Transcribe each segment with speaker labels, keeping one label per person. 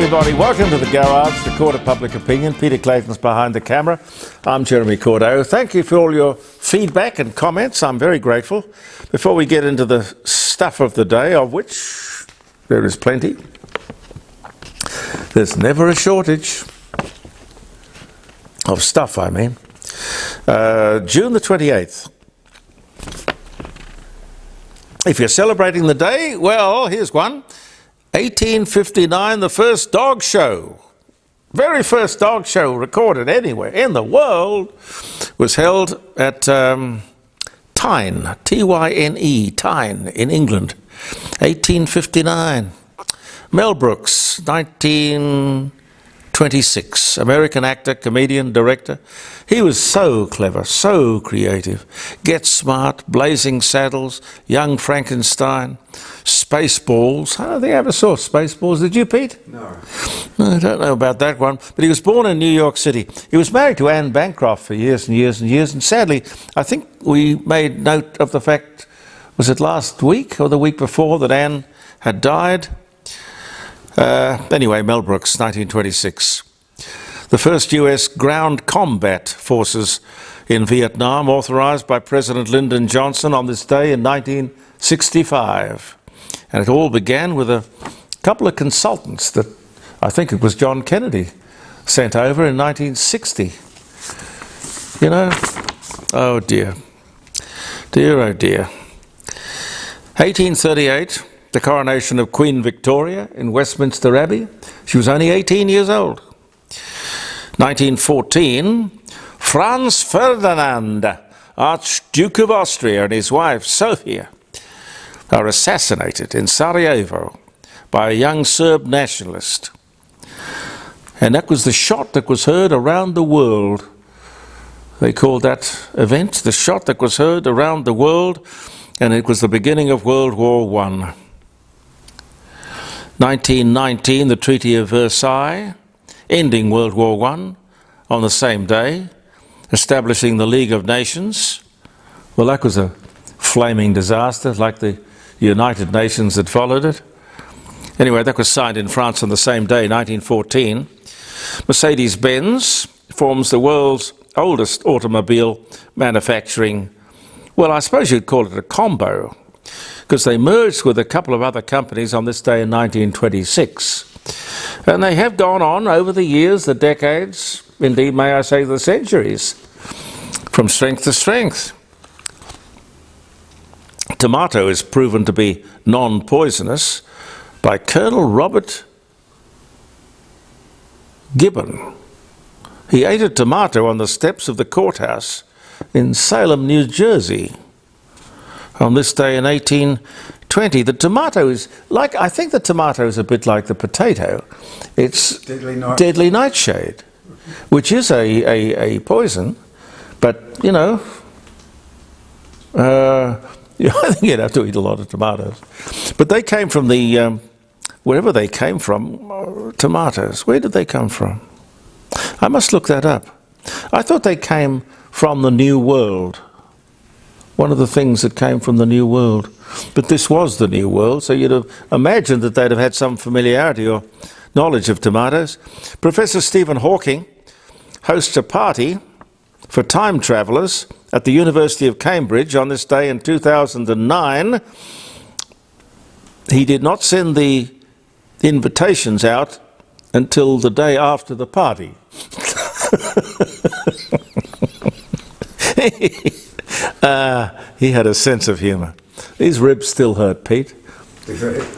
Speaker 1: everybody. Welcome to the Garage, the Court of Public Opinion. Peter Clayton's behind the camera. I'm Jeremy Cordeaux. Thank you for all your feedback and comments. I'm very grateful. Before we get into the stuff of the day, of which there is plenty, there's never a shortage of stuff, I mean. June the 28th. If you're celebrating the day, well, here's one. 1859, the first dog show, very first dog show recorded anywhere in the world, was held at Tyne, T-Y-N-E, Tyne, in England, 1859. Mel Brooks, 1926, American actor, comedian, director. He was so clever, so creative. Get Smart, Blazing Saddles, Young Frankenstein, Spaceballs. I don't think I ever saw Spaceballs. Did you, Pete?
Speaker 2: No.
Speaker 1: I don't know about that one. But he was born in New York City. He was married to Anne Bancroft for years and years and years. And sadly, I think we made note of the fact, was it last week or the week before, that Anne had died? Anyway, Mel Brooks, 1926. The first US ground combat forces in Vietnam, authorized by President Lyndon Johnson on this day in 1965. And it all began with a couple of consultants that I think it was John Kennedy sent over in 1960. You know, oh dear. Dear, oh dear. 1838, the coronation of Queen Victoria in Westminster Abbey. She was only 18 years old. 1914, Franz Ferdinand, Archduke of Austria, and his wife Sofia are assassinated in Sarajevo by a young Serb nationalist. And that was the shot that was heard around the world. They called that event the shot that was heard around the world, and it was the beginning of World War I. 1919, the Treaty of Versailles, ending World War I on the same day, establishing the League of Nations. Well, that was a flaming disaster, like the United Nations that followed it. Anyway, that was signed in France on the same day, 1914. Mercedes-Benz forms the world's oldest automobile manufacturing, well, I suppose you'd call it a combo, because they merged with a couple of other companies on this day in 1926. And they have gone on over the years, the decades, indeed, may I say, the centuries, from strength to strength. Tomato is proven to be non-poisonous by Colonel Robert Gibbon. He ate a tomato on the steps of the courthouse in Salem, New Jersey, on this day in 1820. The tomato is like, I think the tomato is a bit like the potato. It's deadly nightshade, which is a poison, but, you know, I think you'd have to eat a lot of tomatoes. But they came from the, wherever they came from, tomatoes. Where did they come from? I must look that up. I thought they came from the New World. One of the things that came from the New World. But this was the New World, so you'd have imagined that they'd have had some familiarity or knowledge of tomatoes. Professor Stephen Hawking hosts a party for time travellers at the University of Cambridge on this day in 2009. He did not send the invitations out until the day after the party. He had a sense of humour. These ribs still hurt, Pete.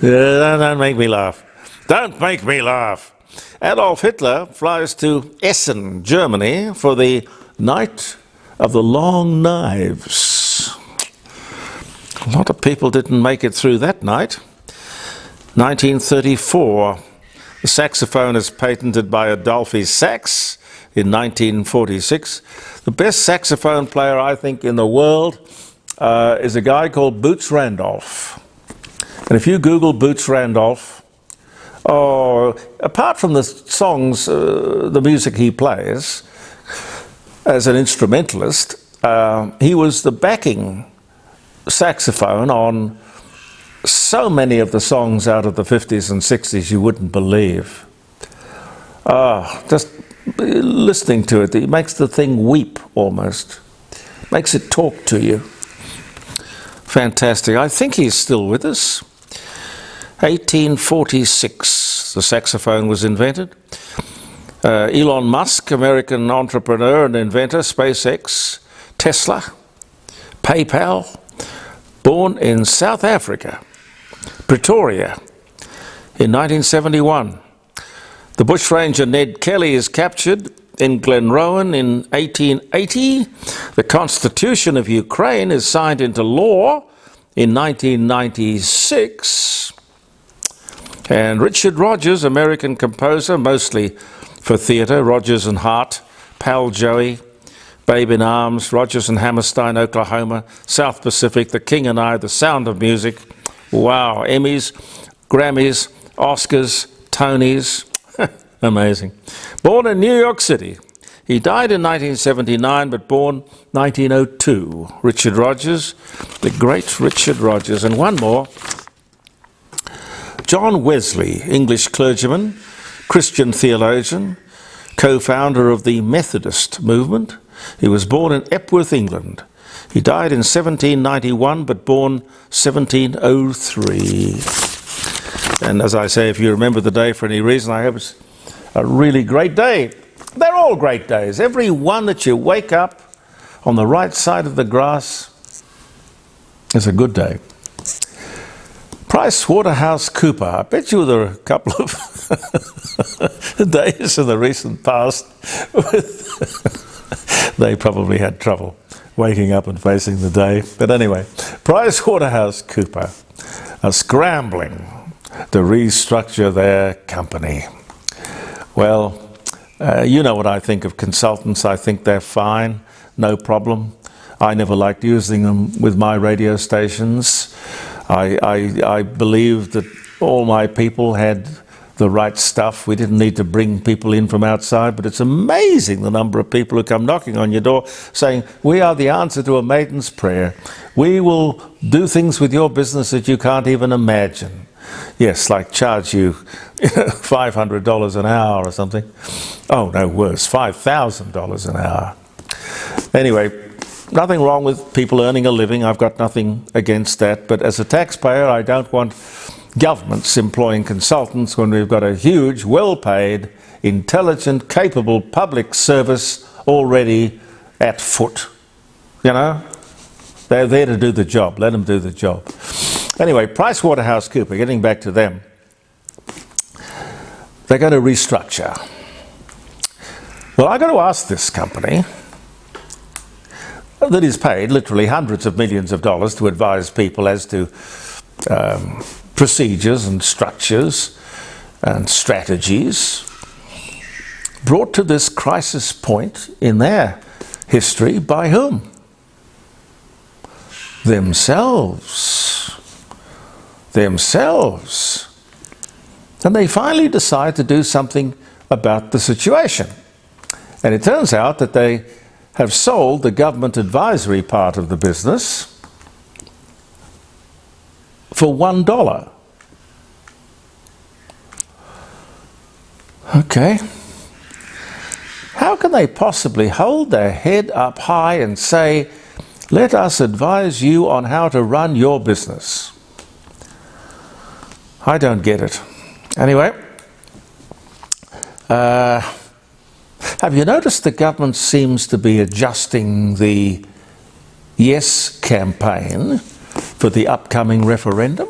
Speaker 1: Don't make me laugh. Don't make me laugh. Adolf Hitler flies to Essen, Germany, for the Night of the Long Knives. A lot of people didn't make it through that night. 1934, the saxophone is patented by Adolphe Sax in 1946. The best saxophone player, I think, in the world is a guy called Boots Randolph. And if you Google Boots Randolph, apart from the songs, the music he plays as an instrumentalist, he was the backing saxophone on so many of the songs out of the 50s and 60s you wouldn't believe. Just listening to it, it makes the thing weep almost. Makes it talk to you. Fantastic. I think he's still with us. 1846, the saxophone was invented. Elon Musk, American entrepreneur and inventor, SpaceX, Tesla, PayPal, born in South Africa, Pretoria, in 1971. The bushranger Ned Kelly is captured in Glenrowan in 1880. The Constitution of Ukraine is signed into law in 1996. And Richard Rodgers, American composer, mostly for theatre, Rodgers and Hart, Pal Joey, Babe in Arms, Rodgers and Hammerstein, Oklahoma, South Pacific, The King and I, The Sound of Music. Wow, Emmys, Grammys, Oscars, Tonys. Amazing. Born in New York City. He died in 1979, but born 1902. Richard Rodgers, the great Richard Rodgers. And one more. John Wesley, English clergyman, Christian theologian, co-founder of the Methodist movement. He was born in Epworth, England. He died in 1791, but born 1703. And as I say, if you remember the day for any reason, I hope it's a really great day. They're all great days. Every one that you wake up on the right side of the grass is a good day. Waterhouse Cooper. I bet you there were a couple of days in the recent past they probably had trouble waking up and facing the day. But anyway, Waterhouse Cooper are scrambling to restructure their company. Well, you know what I think of consultants. I think they're fine, no problem. I never liked using them with my radio stations. I believed that all my people had the right stuff. We didn't need to bring people in from outside, but it's amazing the number of people who come knocking on your door saying, we are the answer to a maiden's prayer. We will do things with your business that you can't even imagine. Yes, like charge you $500 an hour or something. Oh, no, worse, $5,000 an hour. Anyway, nothing wrong with people earning a living. I've got nothing against that. But as a taxpayer, I don't want governments employing consultants when we've got a huge, well-paid, intelligent, capable public service already at foot. You know? They're there to do the job. Let them do the job. Anyway, Waterhouse Cooper, getting back to them, they're going to restructure. Well, I've got to ask this company that is paid literally hundreds of millions of dollars to advise people as to procedures and structures and strategies, brought to this crisis point in their history by whom? Themselves. And they finally decide to do something about the situation. And it turns out that they have sold the government advisory part of the business for $1. Okay. How can they possibly hold their head up high and say, let us advise you on how to run your business? I don't get it. Anyway, have you noticed the government seems to be adjusting the Yes campaign for the upcoming referendum?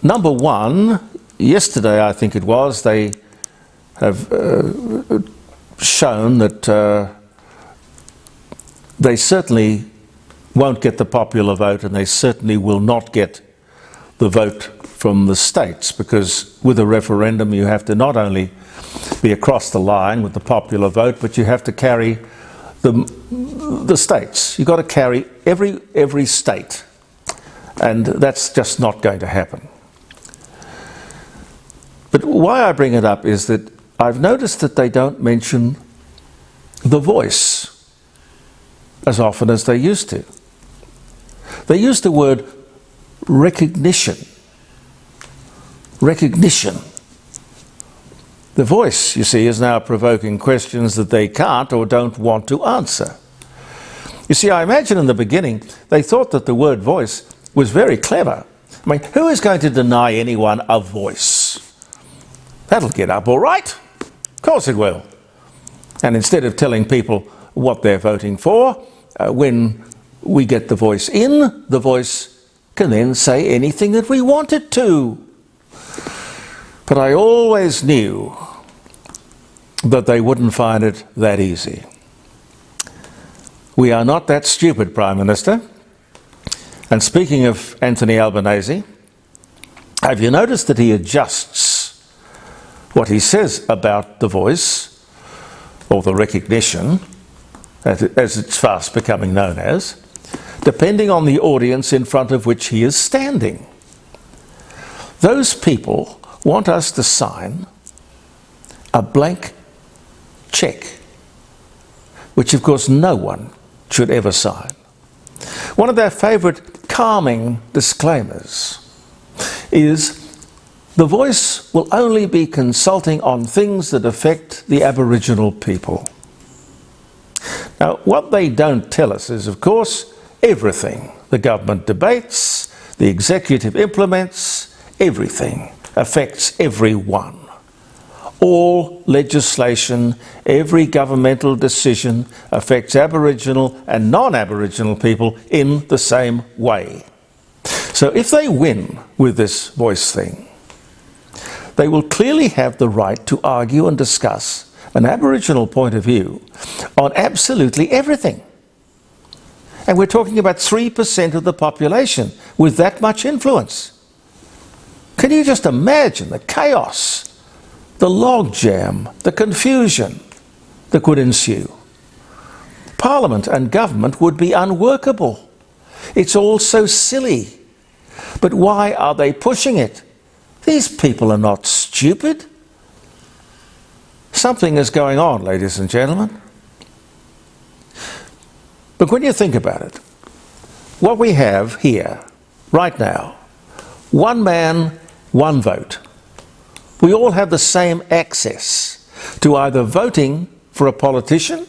Speaker 1: Number one, yesterday I think it was, they have shown that they certainly won't get the popular vote, and they certainly will not get the vote from the states, because with a referendum you have to not only be across the line with the popular vote, but you have to carry the states. You've got to carry every state, and that's just not going to happen. But why I bring it up is that I've noticed that they don't mention the voice as often as they used to. They use the word recognition. Recognition. The voice, you see, is now provoking questions that they can't or don't want to answer. You see, I imagine in the beginning they thought that the word voice was very clever. I mean, who is going to deny anyone a voice? That'll get up all right. Of course it will. And instead of telling people what they're voting for, when we get the voice in, the voice can then say anything that we want it to. But I always knew that they wouldn't find it that easy. We are not that stupid, Prime Minister. And speaking of Anthony Albanese, have you noticed that he adjusts what he says about the voice, or the recognition, as it's fast becoming known as, depending on the audience in front of which he is standing? Those people want us to sign a blank cheque, which of course no one should ever sign. One of their favourite calming disclaimers is the voice will only be consulting on things that affect the Aboriginal people. Now, what they don't tell us is, of course, everything the government debates, the executive implements, everything affects everyone. All legislation, every governmental decision affects Aboriginal and non-Aboriginal people in the same way. So if they win with this voice thing, they will clearly have the right to argue and discuss an Aboriginal point of view on absolutely everything. And we're talking about 3% of the population with that much influence. Can you just imagine the chaos, the logjam, the confusion that could ensue? Parliament and government would be unworkable. It's all so silly. But why are they pushing it? These people are not stupid. Something is going on, ladies and gentlemen. But when you think about it, what we have here, right now, one man, one vote. We all have the same access to either voting for a politician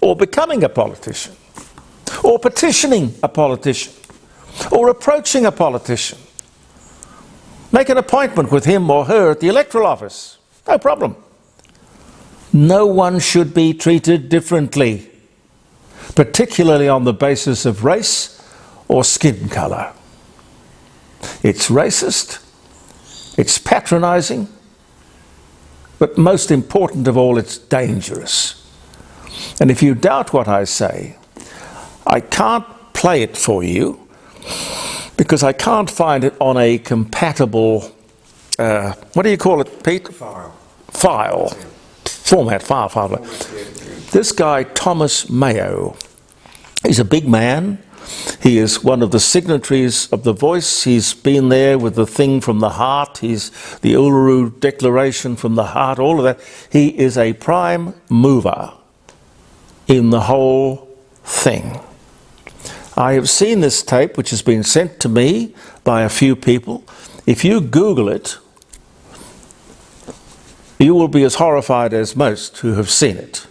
Speaker 1: or becoming a politician, or petitioning a politician, or approaching a politician. Make an appointment with him or her at the electoral office. No problem. No one should be treated differently, particularly on the basis of race or skin colour. It's racist, it's patronising, but most important of all, it's dangerous. And if you doubt what I say, I can't play it for you because I can't find it on a compatible, what do you call it, Pete? File. File. This guy, Thomas Mayo, he's a big man. He is one of the signatories of the voice. He's been there with the thing from the heart. He's the Uluru Declaration from the heart, all of that. He is a prime mover in the whole thing. I have seen this tape, which has been sent to me by a few people. If you Google it, you will be as horrified as most who have seen it,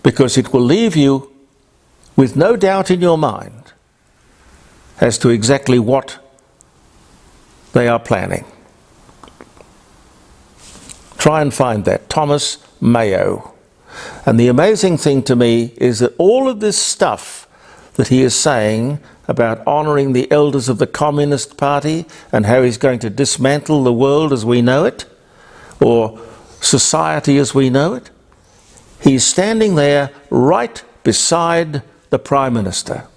Speaker 1: because it will leave you with no doubt in your mind as to exactly what they are planning. Try and find that. Thomas Mayo. And the amazing thing to me is that all of this stuff that he is saying about honouring the elders of the Communist Party and how he's going to dismantle the world as we know it, or society as we know it, he's standing there right beside the Prime Minister,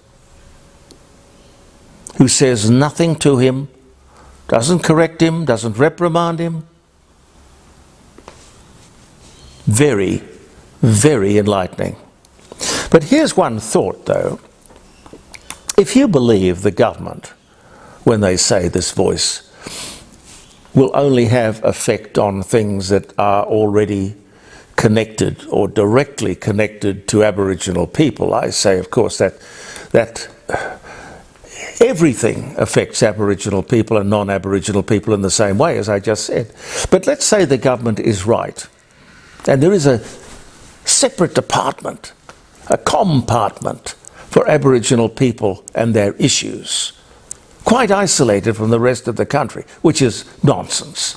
Speaker 1: who says nothing to him, doesn't correct him, doesn't reprimand him. Very, very enlightening. But here's one thought, though. If you believe the government when they say this voice will only have effect on things that are already connected or directly connected to Aboriginal people, I say, of course, that Everything affects Aboriginal people and non-Aboriginal people in the same way, as I just said. But let's say the government is right, and there is a separate department, a compartment for Aboriginal people and their issues, quite isolated from the rest of the country, which is nonsense.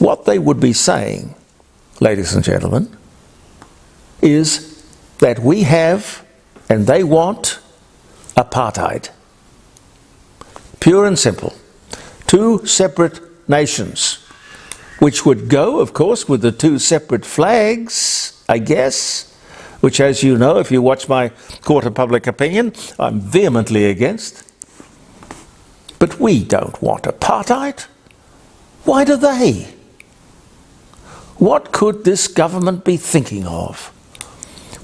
Speaker 1: What they would be saying, ladies and gentlemen, is that we have, and they want, apartheid. Pure and simple. Two separate nations, which would go, of course, with the two separate flags, I guess, which, as you know, if you watch my Court of Public Opinion, I'm vehemently against. But we don't want apartheid. Why do they? What could this government be thinking of?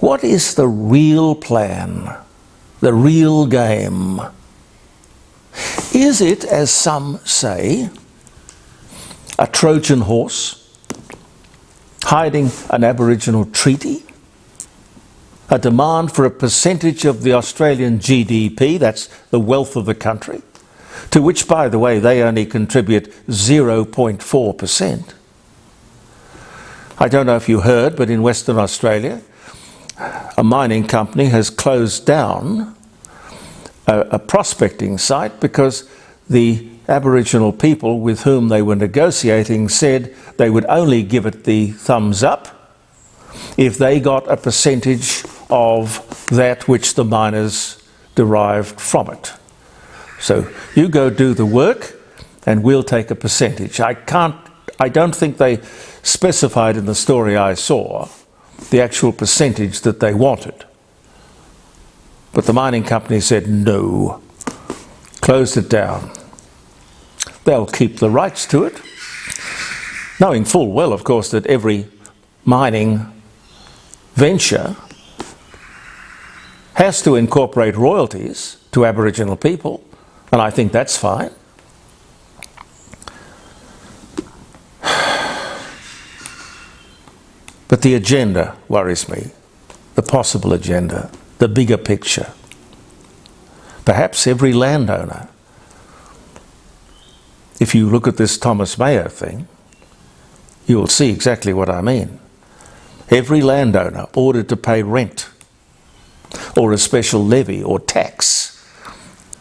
Speaker 1: What is the real plan, the real game? Is it, as some say, a Trojan horse, hiding an Aboriginal treaty, a demand for a percentage of the Australian GDP, that's the wealth of the country, to which, by the way, they only contribute 0.4%. I don't know if you heard, but in Western Australia, a mining company has closed down a prospecting site because the Aboriginal people with whom they were negotiating said they would only give it the thumbs up if they got a percentage of that which the miners derived from it. So you go do the work and we'll take a percentage. I don't think they specified in the story I saw the actual percentage that they wanted. But the mining company said no, closed it down. They'll keep the rights to it, knowing full well, of course, that every mining venture has to incorporate royalties to Aboriginal people, and I think that's fine. But the agenda worries me, the possible agenda, the bigger picture. Perhaps every landowner, if you look at this Thomas Mayo thing, you will see exactly what I mean. Every landowner ordered to pay rent or a special levy or tax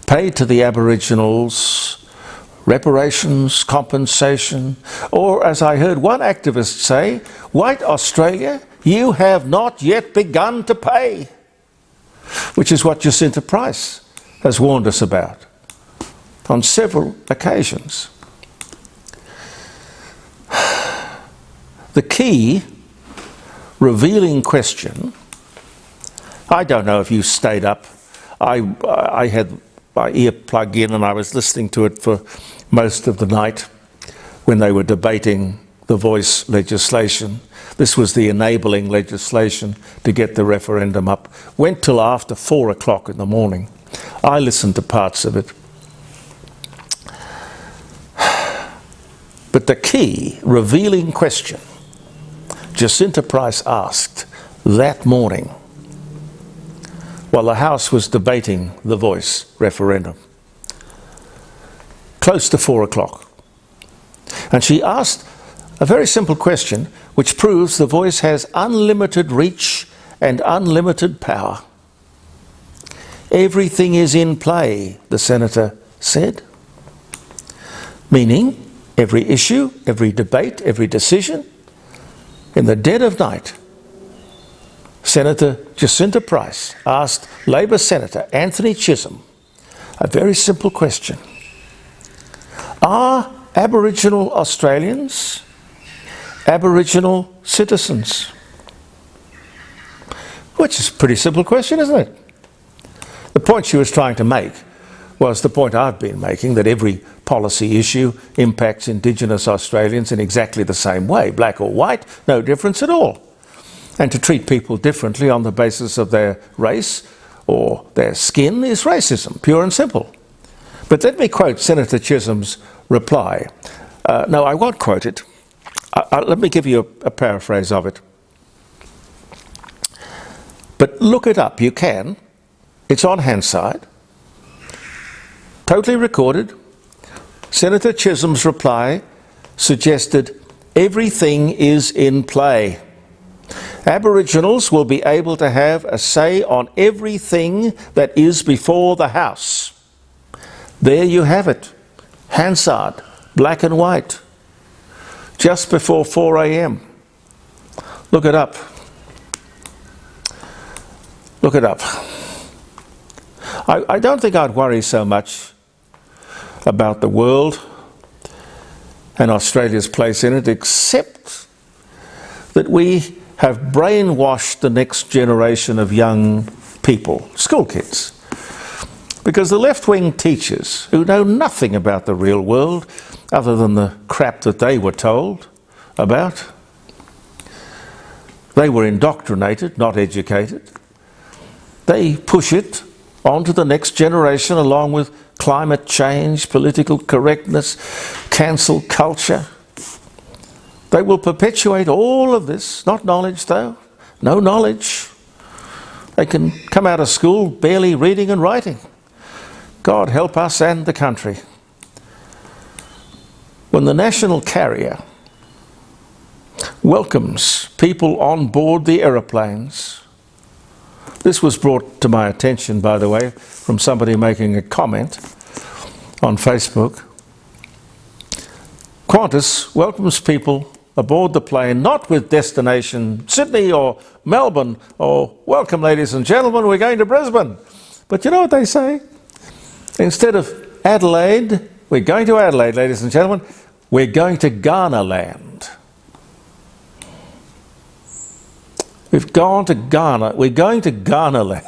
Speaker 1: paid to the Aboriginals, reparations, compensation, or, as I heard one activist say, white Australia, you have not yet begun to pay, which is what Jacinta Price has warned us about on several occasions. The key revealing question, I don't know if you stayed up, I had my ear plugged in and I was listening to it for most of the night when they were debating the voice legislation. This was the enabling legislation to get the referendum up. Went till after 4 o'clock in the morning. I listened to parts of it. But the key revealing question Jacinta Price asked that morning while the House was debating the voice referendum, close to 4 o'clock. And she asked a very simple question which proves the voice has unlimited reach and unlimited power. Everything is in play, the senator said, meaning every issue, every debate, every decision, in the dead of night, Senator Jacinta Price asked Labor Senator Anthony Chisholm a very simple question. Are Aboriginal Australians Aboriginal citizens? Which is a pretty simple question, isn't it? The point she was trying to make was the point I've been making, that every policy issue impacts Indigenous Australians in exactly the same way, black or white, no difference at all. And to treat people differently on the basis of their race or their skin is racism, pure and simple. But let me quote Senator Chisholm's reply. No, I won't quote it. Let me give you a paraphrase of it. But look it up, you can. It's on Hansard. totally recorded. Senator Chisholm's reply suggested everything is in play. Aboriginals will be able to have a say on everything that is before the House. There you have it. Hansard, black and white. Just before 4 a.m. Look it up. Look it up. I don't think I'd worry so much about the world and Australia's place in it, except that we have brainwashed the next generation of young people, school kids. Because the left-wing teachers, who know nothing about the real world other than the crap that they were told about, they were indoctrinated, not educated. They push it on to the next generation along with climate change, political correctness, cancel culture. They will perpetuate all of this, not knowledge though, no knowledge. They can come out of school barely reading and writing. God help us and the country. When the national carrier welcomes people on board the aeroplanes, this was brought to my attention, by the way, from somebody making a comment on Facebook. Qantas welcomes people aboard the plane, not with destination Sydney or Melbourne, or welcome ladies and gentlemen, we're going to Brisbane. But you know what they say? Instead of Adelaide, we're going to Adelaide, ladies and gentlemen, we're going to Ghana land. We've gone to Ghana, we're going to Ghana land.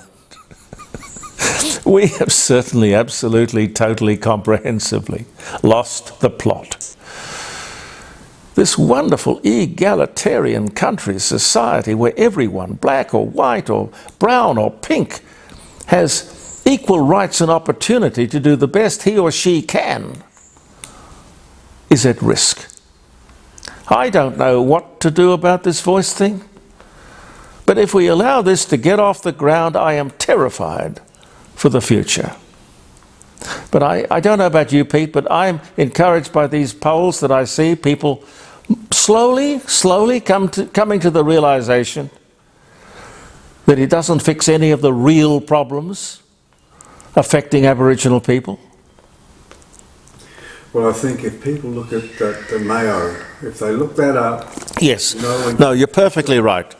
Speaker 1: We have certainly, absolutely, totally, comprehensively lost the plot. This wonderful egalitarian country, society, where everyone, black or white or brown or pink, has equal rights and opportunity to do the best he or she can, is at risk. I don't know what to do about this voice thing, but if we allow this to get off the ground, I am terrified for the future. But I don't know about you, Pete, but I'm encouraged by these polls that I see, people slowly coming to the realization that it doesn't fix any of the real problems affecting Aboriginal people.
Speaker 2: Well, I think if people look at the Mayo, if they look that up...
Speaker 1: Yes. No, you're perfectly right.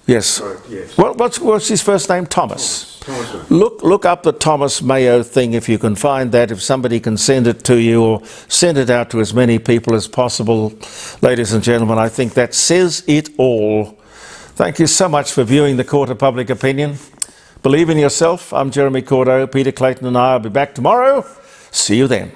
Speaker 1: Yes.
Speaker 2: Right, yes.
Speaker 1: What's his first name? Thomas.
Speaker 2: Thomas.
Speaker 1: Look up the Thomas Mayo thing if you can find that, if somebody can send it to you or send it out to as many people as possible. Ladies and gentlemen, I think that says it all. Thank you so much for viewing the Court of Public Opinion. Believe in yourself. I'm Jeremy Cordeaux. Peter Clayton and I will be back tomorrow. See you then.